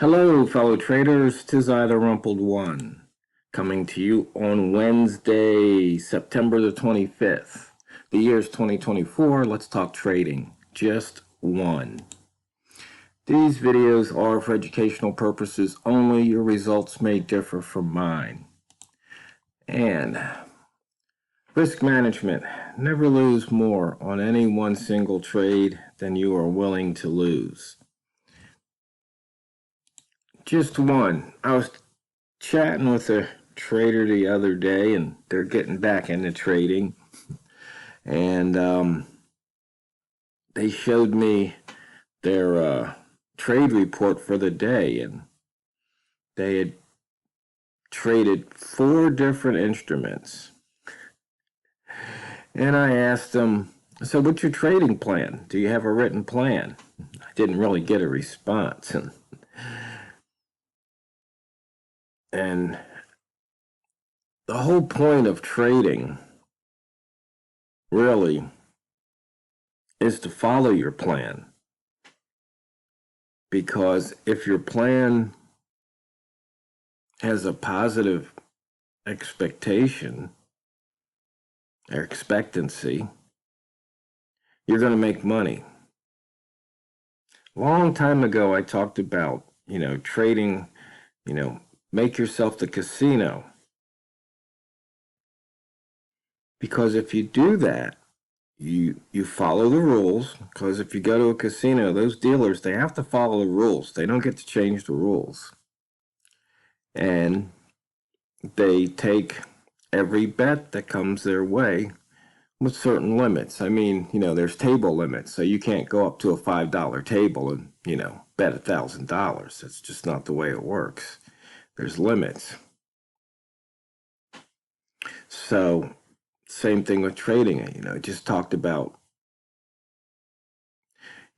Hello, fellow traders. 'Tis I, TheRumpledOne, coming to you on Wednesday, September the 25th. The year's 2024. Let's talk trading. Just one. These videos are for educational purposes only. Your results may differ from mine. And risk management. Never lose more on any one single trade than you are willing to lose. Just one. I was chatting with a trader the other day, and they're getting back into trading. And they showed me their trade report for the day, and they had traded 4 different instruments. And I asked them, so what's your trading plan? Do you have a written plan? I didn't really get a response. And the whole point of trading really is to follow your plan. Because if your plan has a positive expectation or expectancy, you're going to make money. Long time ago, I talked about, trading, make yourself the casino. Because if you do that, you follow the rules. Because if you go to a casino, those dealers, they have to follow the rules. They don't get to change the rules. And they take every bet that comes their way with certain limits. I mean, there's table limits. So you can't go up to a $5 table and, bet $1,000. That's just not the way it works. There's limits. So same thing with trading. Just talked about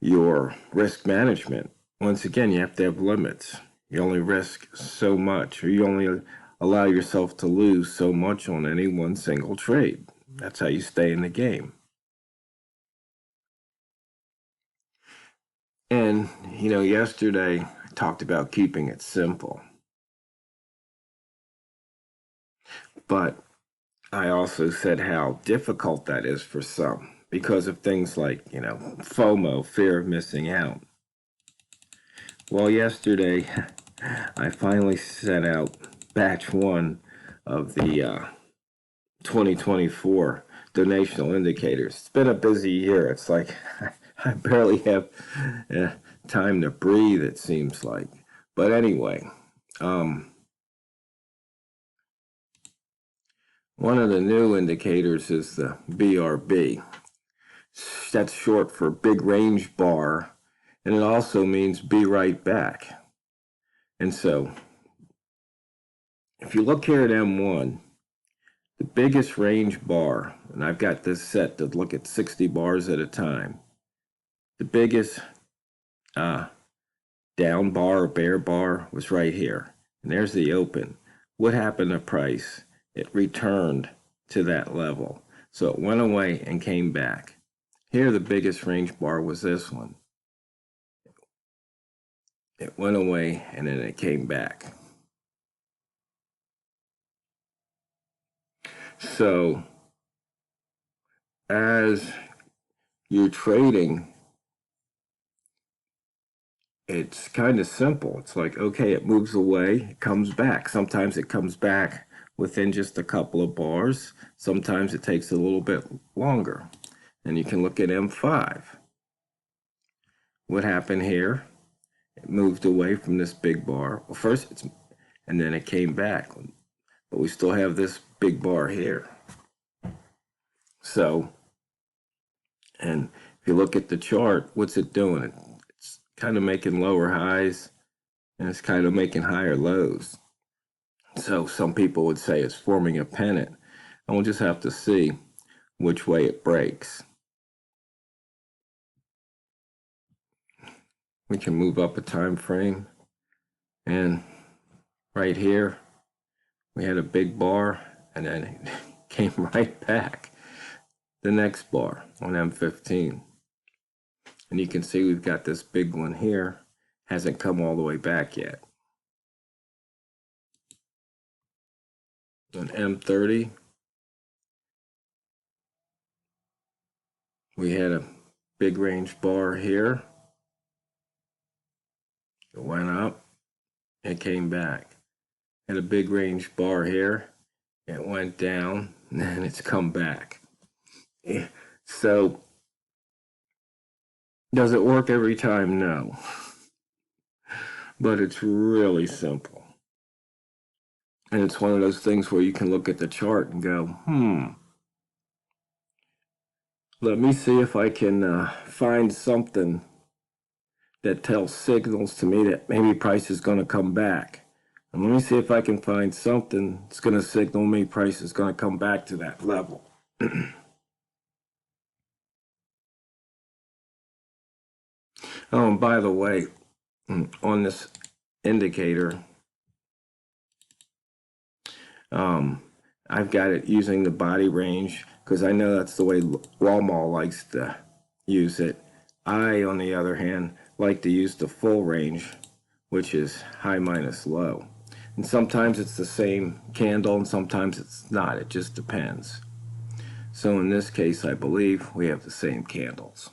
your risk management. Once again, you have to have limits. You only risk so much, or you only allow yourself to lose so much on any one single trade. That's how you stay in the game. And, yesterday I talked about keeping it simple. But I also said how difficult that is for some because of things like, FOMO, fear of missing out. Well, yesterday I finally set out batch 1 of the 2024 donational indicators. It's been a busy year. It's like I barely have time to breathe, it seems like. But anyway, one of the new indicators is the BRB. That's short for big range bar, and it also means be right back. And so, if you look here at M1, the biggest range bar, and I've got this set to look at 60 bars at a time, the biggest down bar or bear bar was right here. And there's the open. What happened to price? It returned to that level. So it went away and came back. Here the biggest range bar was this one. It went away and then it came back. So as you're trading, it's kind of simple. It's like, okay, it moves away, it comes back. Sometimes it comes back within just a couple of bars. Sometimes it takes a little bit longer. And you can look at M5. What happened here? It moved away from this big bar. Well, first, and then it came back. But we still have this big bar here. So, and if you look at the chart, what's it doing? It's kind of making lower highs, and it's kind of making higher lows. So some people would say it's forming a pennant. And we'll just have to see which way it breaks. We can move up a time frame, and right here we had a big bar, and then it came right back. The next bar on M15, and you can see we've got this big one here, hasn't come all the way back yet. On M30, we had a big range bar here. It went up, it came back. Had a big range bar here. It went down, and it's come back. So, does it work every time? No. But it's really simple. And it's one of those things where you can look at the chart and go, let me see if I can find something that tells signals to me that maybe price is going to come back. And let me see if I can find something that's going to signal me price is going to come back to that level. Oh, and by the way, on this indicator, I've got it using the body range because I know that's the way Walmart likes to use it. I, on the other hand, like to use the full range, which is high minus low. And sometimes it's the same candle and sometimes it's not. It just depends. So in this case, I believe we have the same candles.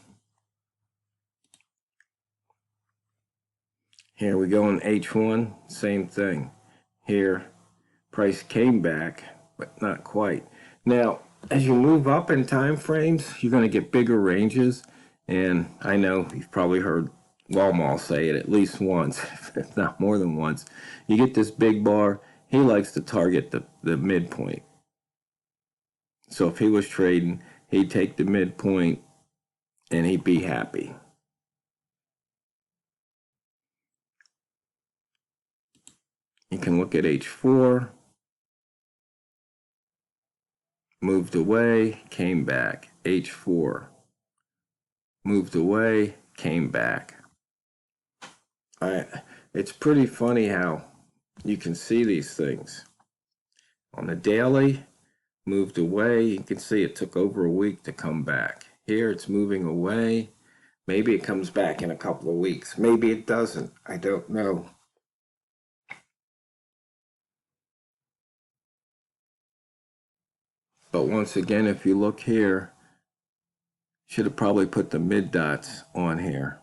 Here we go in H1, same thing. Here, price came back, but not quite. Now, as you move up in time frames, you're going to get bigger ranges. And I know you've probably heard Walmart say it at least once, if not more than once. You get this big bar, he likes to target the midpoint. So if he was trading, he'd take the midpoint and he'd be happy. You can look at H4, moved away, came back. H4, moved away, came back. It's pretty funny how you can see these things. On the daily, moved away. You can see it took over a week to come back. Here it's moving away. Maybe it comes back in a couple of weeks. Maybe it doesn't. I don't know. But once again, if you look here, should have probably put the mid dots on here.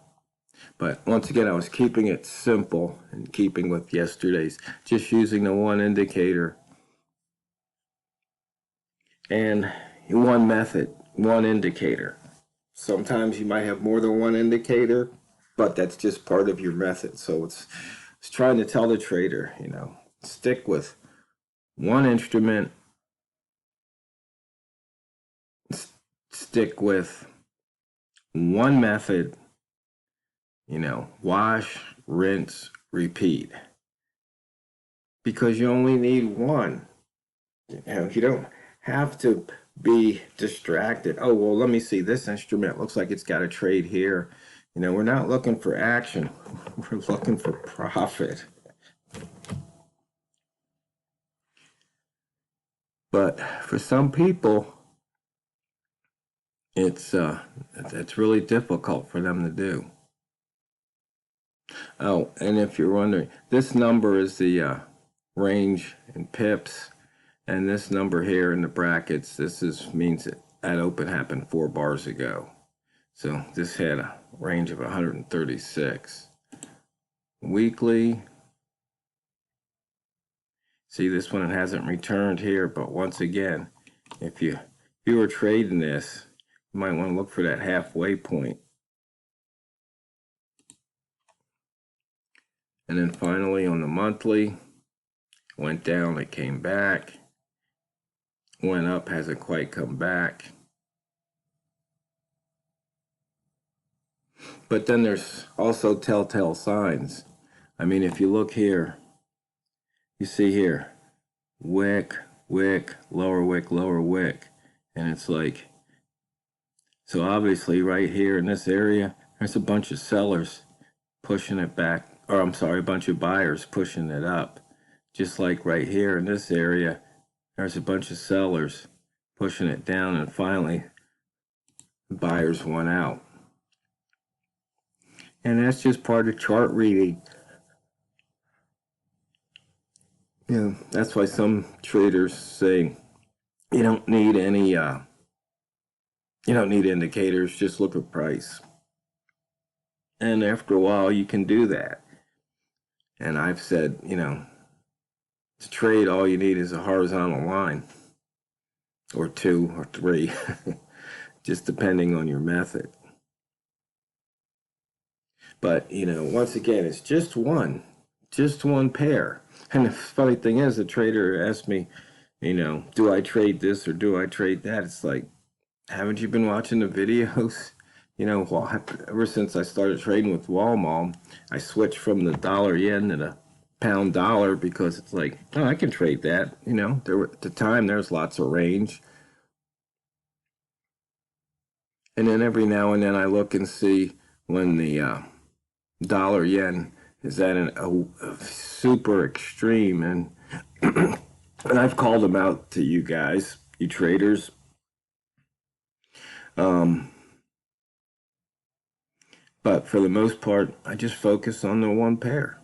But once again, I was keeping it simple and keeping with yesterday's, just using the one indicator and one method, one indicator. Sometimes you might have more than one indicator, but that's just part of your method. So it's trying to tell the trader, stick with one instrument, stick with one method, wash, rinse, repeat. Because you only need one. You don't have to be distracted. Oh, well, let me see. This instrument looks like it's got a trade here. We're not looking for action. We're looking for profit. But for some people, it's really difficult for them to do. Oh, and if you're wondering, this number is the range in pips, and this number here in the brackets, means that open happened 4 bars ago. So this had a range of 136. Weekly, see this one, it hasn't returned here, but once again, if you were trading this, you might want to look for that halfway point. And then finally on the monthly, went down, it came back, went up, hasn't quite come back. But then there's also telltale signs. I mean, if you look here, you see here, wick, lower wick, and it's like, so obviously right here in this area, there's a bunch of sellers pushing it back, or I'm sorry, a bunch of buyers pushing it up. Just like right here in this area, there's a bunch of sellers pushing it down, and finally, buyers won out. And that's just part of chart reading. That's why some traders say you don't need any, you don't need indicators, just look at price. And after a while, you can do that. And I've said, to trade, all you need is a horizontal line, or 2 or 3, just depending on your method. But, once again, it's just one pair. And the funny thing is, the trader asked me, do I trade this or do I trade that? It's like, haven't you been watching the videos? Ever since I started trading with Walmart, I switched from the dollar yen to the pound dollar because it's like, oh, I can trade that. At the time, there's lots of range. And then every now and then I look and see when the dollar yen is at a super extreme. And, and I've called them out to you guys, you traders. But for the most part, I just focus on the one pair.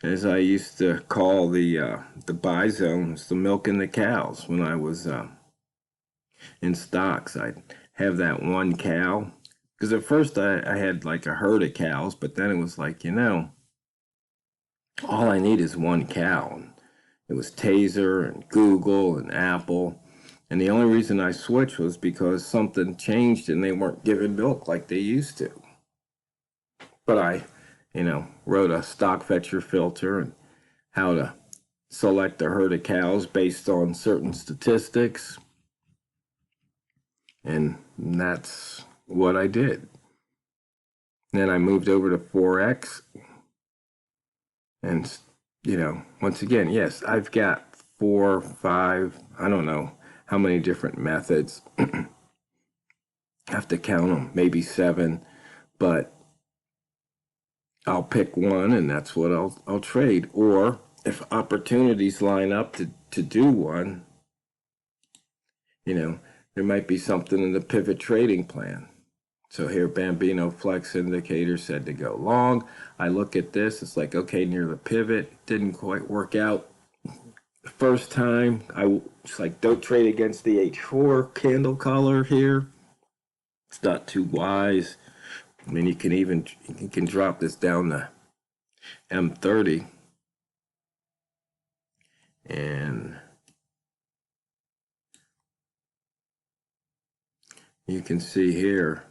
As I used to call the buy zones, the milk and the cows. When I was in stocks, I'd have that one cow. Because at first I had like a herd of cows, but then it was like, all I need is one cow. It was Taser and Google and Apple. And the only reason I switched was because something changed and they weren't giving milk like they used to. But I, wrote a stock fetcher filter and how to select a herd of cows based on certain statistics. And that's what I did. Then I moved over to FOREX. And, once again, yes, I've got 4, 5, I don't know how many different methods. I have to count them, maybe 7, but I'll pick one and that's what I'll trade. Or if opportunities line up to do one, there might be something in the pivot trading plan. So here, Bambino Flex Indicator said to go long. I look at this, it's like, okay, near the pivot, didn't quite work out. The first time, it's like, don't trade against the H4 candle color here. It's not too wise. I mean, you can drop this down to M30. And you can see here,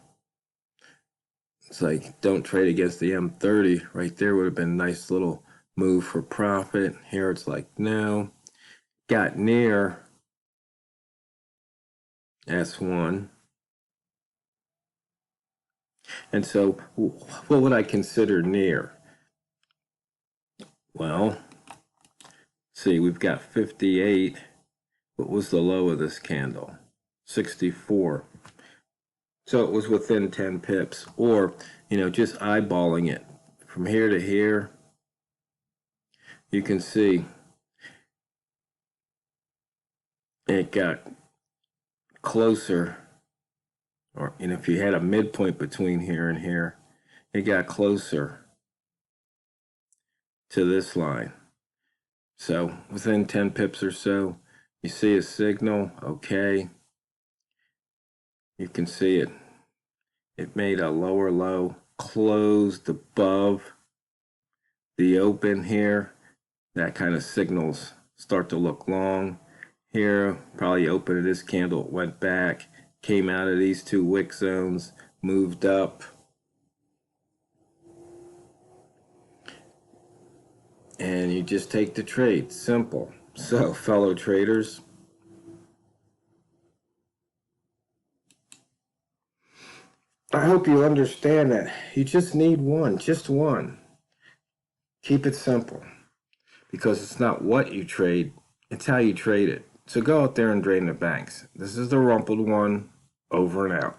it's like, don't trade against the M30. Right there would have been a nice little move for profit. Here it's like, no. Got near S1. And so what would I consider near? Well, see, we've got 58. What was the low of this candle? 64. So it was within 10 pips. Or, just eyeballing it from here to here, you can see it got closer. Or, if you had a midpoint between here and here, it got closer to this line. So within 10 pips or so, you see a signal, okay. You can see it. It made a lower low, closed above the open here. That kind of signals start to look long. Here, probably opened this candle, it went back, came out of these 2 wick zones, moved up. And you just take the trade, simple. So, fellow traders, I hope you understand that you just need one, just one. Keep it simple, because it's not what you trade, it's how you trade it. So go out there and drain the banks. This is TheRumpledOne, over and out.